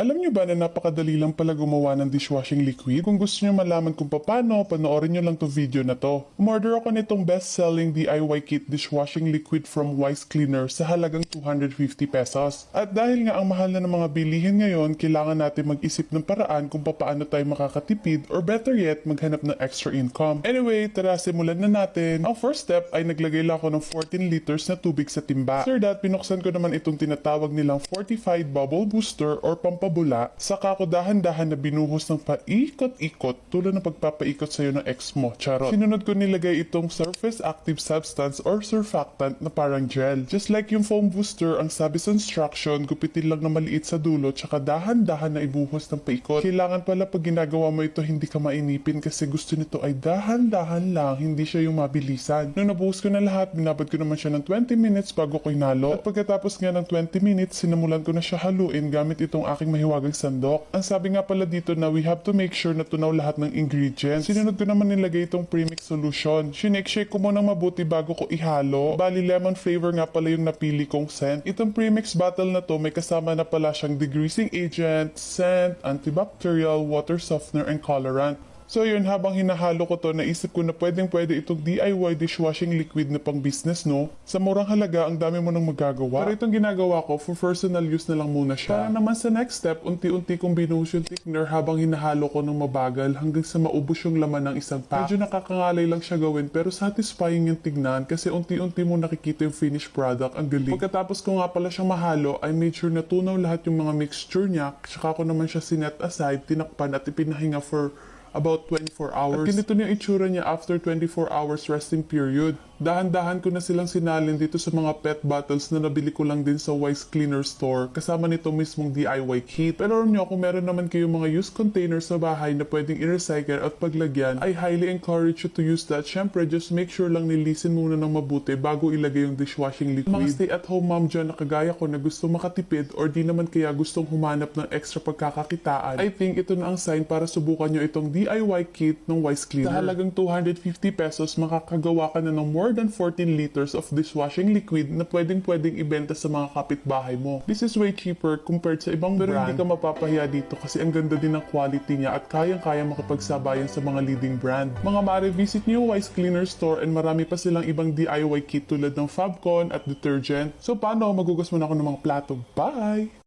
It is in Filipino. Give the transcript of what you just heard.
Alam niyo ba na napakadali lang pala gumawa ng dishwashing liquid? Kung gusto niyo malaman kung paano, panoorin niyo lang to video na to. Umorder ako nitong best-selling DIY kit dishwashing liquid from Wise Cleaner sa halagang 250 pesos. At dahil nga ang mahal na ng mga bilihin ngayon, kailangan natin mag-isip ng paraan kung paano tayo makakatipid or better yet, maghanap ng extra income. Anyway, tara simulan na natin. Ang first step ay naglagay lang ako ng 14 liters na tubig sa timba. After that, pinuksan ko naman itong tinatawag nilang fortified bubble booster or pampabula. Saka ko dahan-dahan na binuhos ng paikot-ikot tulad ng pagpapaikot sa'yo ng ex mo. Charot. Sinunod ko nilagay itong surface active substance or surfactant na parang gel. Just like yung foam booster, ang sabi sa instruction, gupitin lang na maliit sa dulo tsaka dahan-dahan na ibuhos ng paikot. Kailangan pala pag ginagawa mo ito, hindi ka mainipin kasi gusto nito ay dahan-dahan lang, hindi siya yung mabilisan. Nung nabuhos ko na lahat, binabad ko naman siya ng 20 minutes bago ko inalo. At pagkatapos nga ng 20 minutes, sinamulan ko na siya haluin gamit itong aking mahiwagang sandok. Ang sabi nga pala dito na we have to make sure na tunaw lahat ng ingredients. Sinunod ko naman nilagay itong premix solution. Shake ko muna mabuti bago ko ihalo. Bali lemon flavor nga pala yung napili kong scent. Itong premix bottle na to may kasama na pala siyang degreasing agent, scent, antibacterial, water softener, and colorant. So yun, habang hinahalo ko to, naisip ko na pwedeng-pwede itong DIY dishwashing liquid na pang business, no? Sa murang halaga, ang dami mo nang magagawa. Pero itong ginagawa ko, for personal use na lang muna siya. Para naman sa next step, unti-unti kong binuhos yung thickener habang hinahalo ko ng mabagal hanggang sa maubos yung laman ng isang pack. Medyo nakakangalay lang siya gawin pero satisfying yung tignan kasi unti-unti mo nakikita yung finished product. Ang galing. Pagkatapos ko nga pala siyang mahalo, I made sure na tunaw lahat yung mga mixture niya. Tsaka ko naman siya sinet aside, tinakpan at ipinahinga for about 24 hours. At ganito na yung itsura niya after 24 hours resting period. Dahan-dahan ko na silang sinalin dito sa mga PET bottles na nabili ko lang din sa Wise Cleaner store kasama nito mismong DIY kit. Pero alam nyo, kung meron naman kayong mga used containers sa bahay na pwedeng i-recycle at paglagyan, I highly encourage you to use that. Syempre, just make sure lang nilisin muna ng mabuti bago ilagay yung dishwashing liquid. Mga stay-at-home mom dyan na kagaya ko na gusto makatipid or di naman kaya gustong humanap ng extra pagkakakitaan, I think ito na ang sign para subukan nyo itong DIY kit ng Wise Cleaner. Sa halagang 250 pesos, makakagawa ka na ng more than 14 liters of dishwashing liquid na pwedeng ibenta sa mga kapitbahay mo. This is way cheaper compared sa ibang brand. Pero hindi ka mapapahiya dito kasi ang ganda din ng quality niya at kayang-kaya makapagsabayan sa mga leading brand. Mga mare, visit niyo Wise Cleaner store and marami pa silang ibang DIY kit tulad ng Fabcon at detergent. So paano? Magugas muna ako ng mga plato. Bye!